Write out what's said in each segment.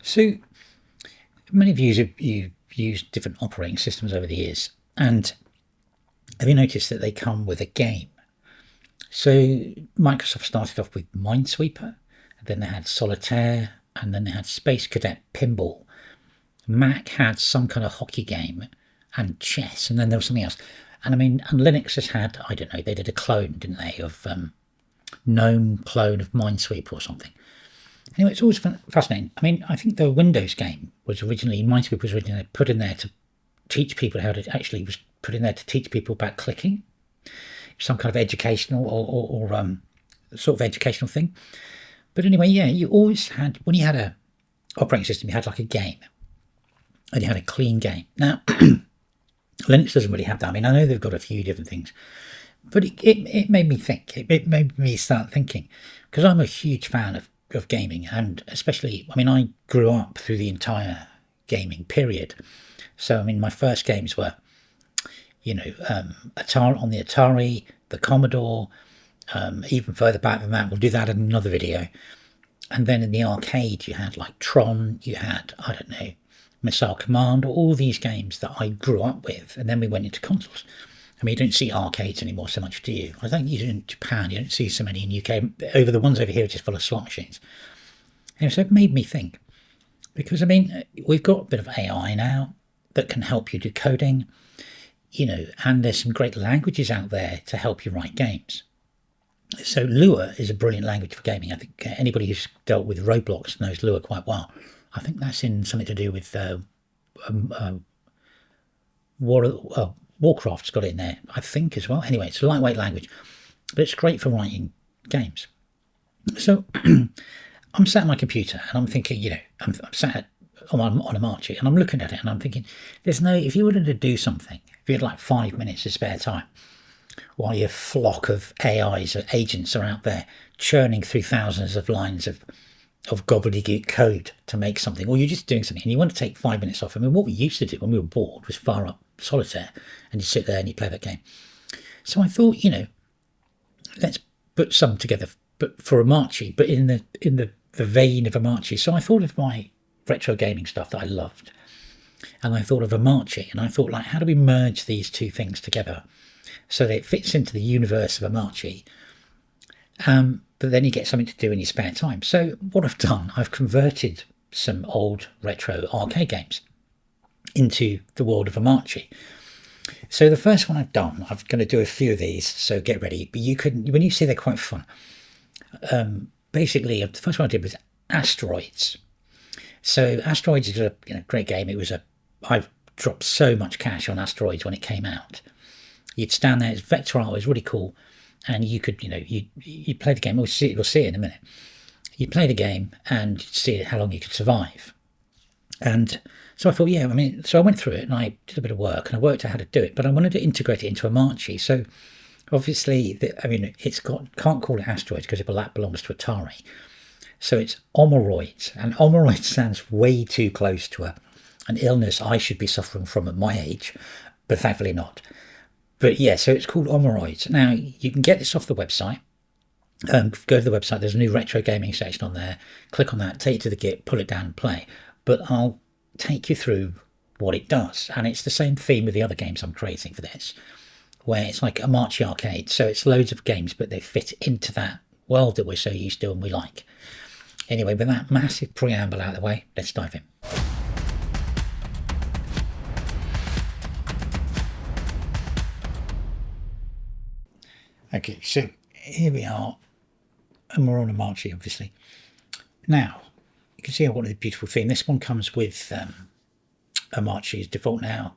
So many of you have used different operating systems over the years, and have you noticed that they come with a game? So Microsoft started off with Minesweeper, and then they had Solitaire, and then they had Space Cadet Pinball. Mac had some kind of hockey game and chess, and then there was something else. And I mean, and Linux has had, I don't know, they did a clone, didn't they, of known clone of Minesweeper or something. Anyway, it's always fascinating. I mean, I think the Windows game was originally, Minesweeper was originally put in there to teach people how to, actually was put in there to teach people about clicking. Some kind of educational or sort of educational thing. But anyway, yeah, you always had, when you had a operating system, you had like a game. And you had a clean game. Now, Linux doesn't really have that. I mean, I know they've got a few different things. But it made me think. It made me start thinking. Because I'm a huge fan of gaming. And especially, I mean, I grew up through the entire gaming period. So, I mean, my first games were, you know, Atari, on the Atari, the Commodore, even further back than that. We'll do that in another video. And then in the arcade, you had like Tron, you had, I don't know, Missile Command, all these games that I grew up with. And then we went into consoles. I mean, you don't see arcades anymore so much, do you? I think you do in Japan. You don't see so many in UK. Over the ones over here are just full of slot machines. And so it made me think. Because, I mean, we've got a bit of AI now that can help you do coding. You know, and there's some great languages out there to help you write games. So Lua is a brilliant language for gaming. I think anybody who's dealt with Roblox knows Lua quite well. I think that's in something to do with Warcraft's got it in there, I think, as well. Anyway, it's a lightweight language, but it's great for writing games. So I'm sat at my computer and I'm thinking, you know, I'm sat on Omarchy and I'm looking at it and I'm thinking, there's no, if you wanted to do something, if you had like 5 minutes of spare time, while your flock of AIs or agents are out there churning through thousands of lines of gobbledygook code to make something, or you're just doing something and you want to take 5 minutes off. I mean, what we used to do when we were bored was fire up Solitaire and you sit there and you play that game. So I thought, you know, let's put some together, but for Omarchy, but in the vein of Omarchy. So I thought of my retro gaming stuff that I loved, and I thought of Omarchy, and I thought, like, how do we merge these two things together so that it fits into the universe of Omarchy, but then you get something to do in your spare time. So what I've done, I've converted some old retro arcade games into the world of Omarchy. So the first one I've done, I'm going to do a few of these, so get ready. But you can, when you see they're quite fun. Basically, the first one I did was Asteroids. So Asteroids is a great game. I dropped so much cash on Asteroids when it came out. You'd stand there, it's vector art, it was really cool, and you could, you play the game. We'll see it in a minute. You play the game and see how long you could survive. And so I thought, yeah, I mean, so I went through it and I did a bit of work and I worked out how to do it, but I wanted to integrate it into Omarchy. So obviously, can't call it Asteroids because that belongs to Atari. So it's Omoroids, and Omoroids sounds way too close to an illness I should be suffering from at my age, but thankfully not. But yeah, so it's called Omoroids. Now, you can get this off the website. Go to the website, there's a new retro gaming section on there. Click on that, take it to the Git, pull it down and play. But I'll take you through what it does. And it's the same theme with the other games I'm creating for this, where it's like a Omarchy arcade. So it's loads of games, but they fit into that world that we're so used to and we like. Anyway, with that massive preamble out of the way, let's dive in. Okay, so here we are, and we're on Omarchy, obviously. Now, you can see I've got a beautiful theme. This one comes with Omarchy's default now.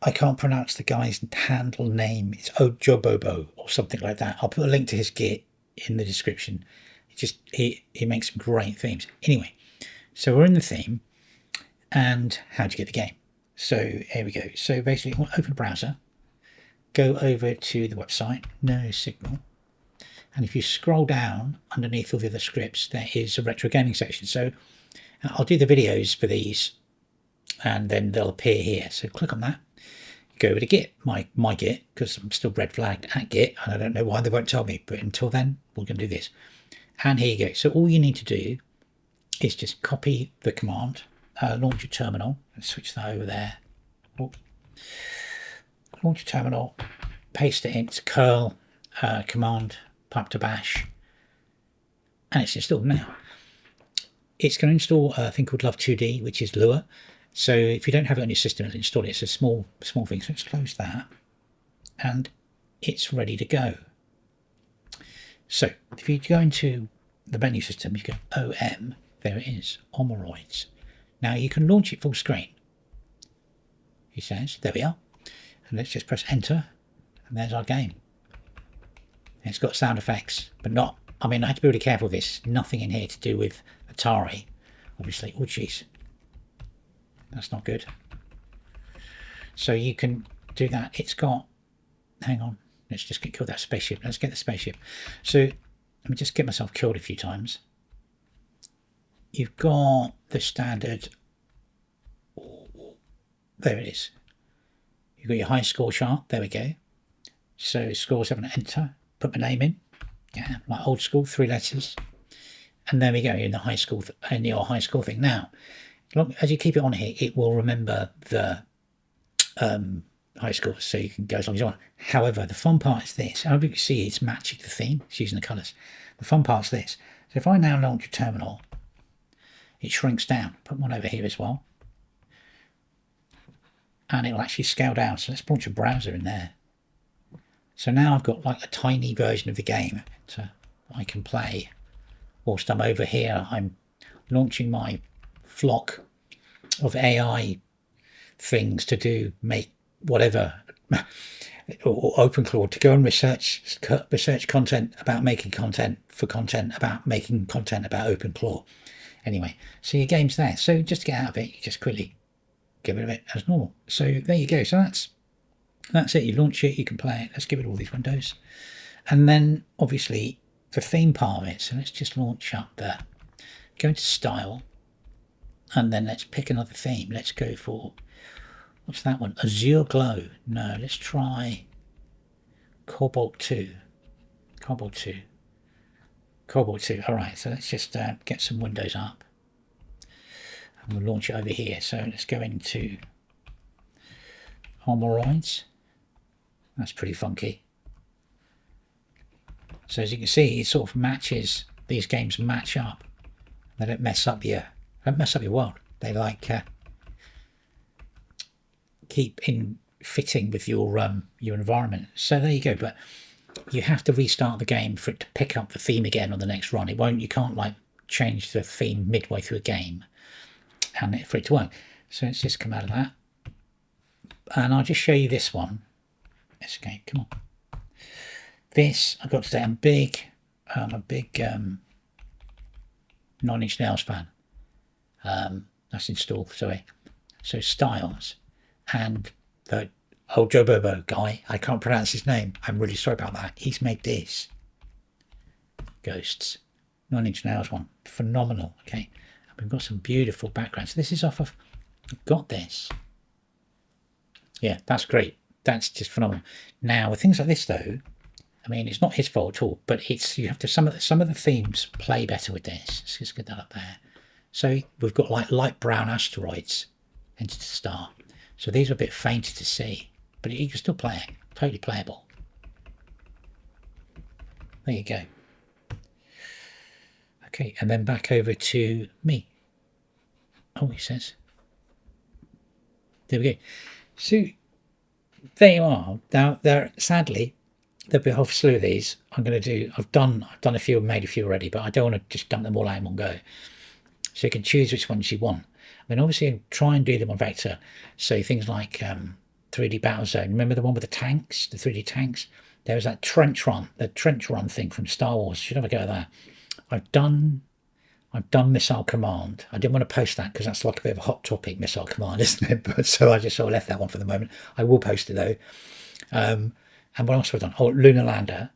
I can't pronounce the guy's handle name. It's Ojobobo or something like that. I'll put a link to his Git in the description. He makes some great themes. Anyway, so we're in the theme, and how to get the game. So here we go. So basically, open a browser, go over to the website, no signal, and if you scroll down underneath all the other scripts, there is a retro gaming section. So I'll do the videos for these, and then they'll appear here. So click on that. Go over to Git, my Git, because I'm still red flagged at Git, and I don't know why they won't tell me. But until then, we're going to do this. And here you go. So all you need to do is just copy the command, launch your terminal, and switch that over there. Oh. Launch your terminal, paste it in, it's curl command, pipe to bash, and it's installed now. It's going to install a thing called Love2D, which is Lua. So if you don't have it on your system, it'll install it. It's a small thing. So let's close that, and it's ready to go. So if you go into the menu system, you go OM, there it is, Omoroids. Now you can launch it full screen. He says, there we are. And let's just press enter, and there's our game. It's got sound effects, but not, I mean, I have to be really careful with this. Nothing in here to do with Atari, obviously. Oh, jeez. That's not good. So you can do that. It's got, hang on, let's just get killed that spaceship. Let's get the spaceship. So let me just get myself killed a few times. You've got the standard, there it is. You've got your high score chart. There we go. So score 7, enter. Put my name in. Yeah, like old school, 3 letters. And there we go. You're in the high school, in your high score thing. Now, as you keep it on here, it will remember the high scores, so you can go as long as you want. However, the fun part is this. As you can see, it's matching the theme. It's using the colours. The fun part is this. So if I now launch a terminal, it shrinks down. Put one over here as well. And it'll actually scale down. So let's launch a browser in there. So now I've got like a tiny version of the game that I can play. Whilst I'm over here, I'm launching my flock of AI things to do, make whatever, or OpenClaw, to go and research content about making content for content about making content about OpenClaw. Anyway, so your game's there. So just to get out of it, you just quickly get rid of it as normal. So there you go. So that's it. You launch it, you can play it. Let's give it all these windows. And then obviously the theme part of it. So let's just launch up there. Go into style. And then let's pick another theme. Let's go for, what's that one? Azure Glow. No, let's try Cobalt 2. Cobalt 2. Cobalt 2. All right, so let's just get some windows up. And we'll launch it over here. So let's go into Omoroids. That's pretty funky. So as you can see, it sort of matches, these games match up. They don't mess up your world. They like keep in fitting with your environment. So there you go. But you have to restart the game for it to pick up the theme again on the next run. It won't. You can't like change the theme midway through a game and for it to work. So let's just come out of that, and I'll just show you this one. Escape. Come on. This I've got to say, I'm a big 9 Inch Nails fan. That's installed. Sorry. So styles and the old Joe Bobo guy. I can't pronounce his name. I'm really sorry about that. He's made this. Ghosts. 9 Inch Nails one. Phenomenal. Okay. And we've got some beautiful backgrounds. This is off of. I've got this. Yeah, that's great. That's just phenomenal. Now with things like this though, I mean, it's not his fault at all, but it's, you have to, some of the themes play better with this. Let's just get that up there. So we've got like light brown asteroids into the star. So these are a bit fainter to see, but you can still play it. Totally playable. There you go. Okay, and then back over to me. Oh, he says. There we go. So there you are. Now, sadly, there'll be a whole slew of these. I'm going to do. I've done a few, made a few already, but I don't want to just dump them all out in one go. So you can choose which ones you want. I mean, obviously, try and do them on vector. So things like 3D Battle Zone. Remember the one with the tanks, the 3D tanks? There was that trench run, the trench run thing from Star Wars. Should have a go at that. I've done Missile Command. I didn't want to post that because that's like a bit of a hot topic, Missile Command, isn't it? But so I just sort of left that one for the moment. I will post it though. And what else have I done? Oh, Lunar Lander.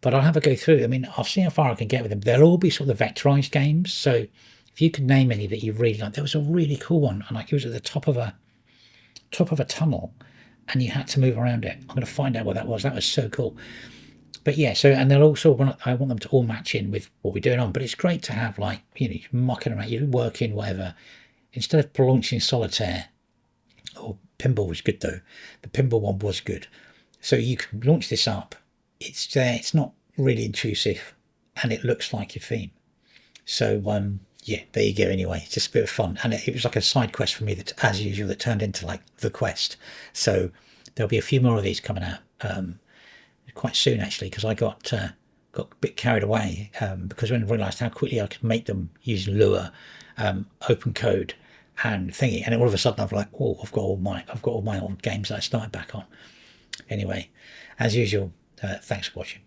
But I'll have a go through. I mean, I'll see how far I can get with them. They'll all be sort of vectorized games. So if you could name any that you really like, there was a really cool one, and like it was at the top of a tunnel, and you had to move around it. I'm going to find out what that was. That was so cool. But yeah, so, and they'll also I want them to all match in with what we're doing on. But it's great to have, like, you know, you're mucking around, you're working, whatever. Instead of launching solitaire, or pinball was good though. The pinball one was good. So you can launch this up. It's there. It's not really intrusive, and it looks like your theme. So yeah, there you go. Anyway, it's just a bit of fun, and it was like a side quest for me that, as usual, that turned into like the quest. So there'll be a few more of these coming out quite soon, actually, because I got a bit carried away because when I realised how quickly I could make them using Lua, open code, and thingy, and all of a sudden I've like, oh, I've got all my old games that I started back on. Anyway, as usual, thanks for watching.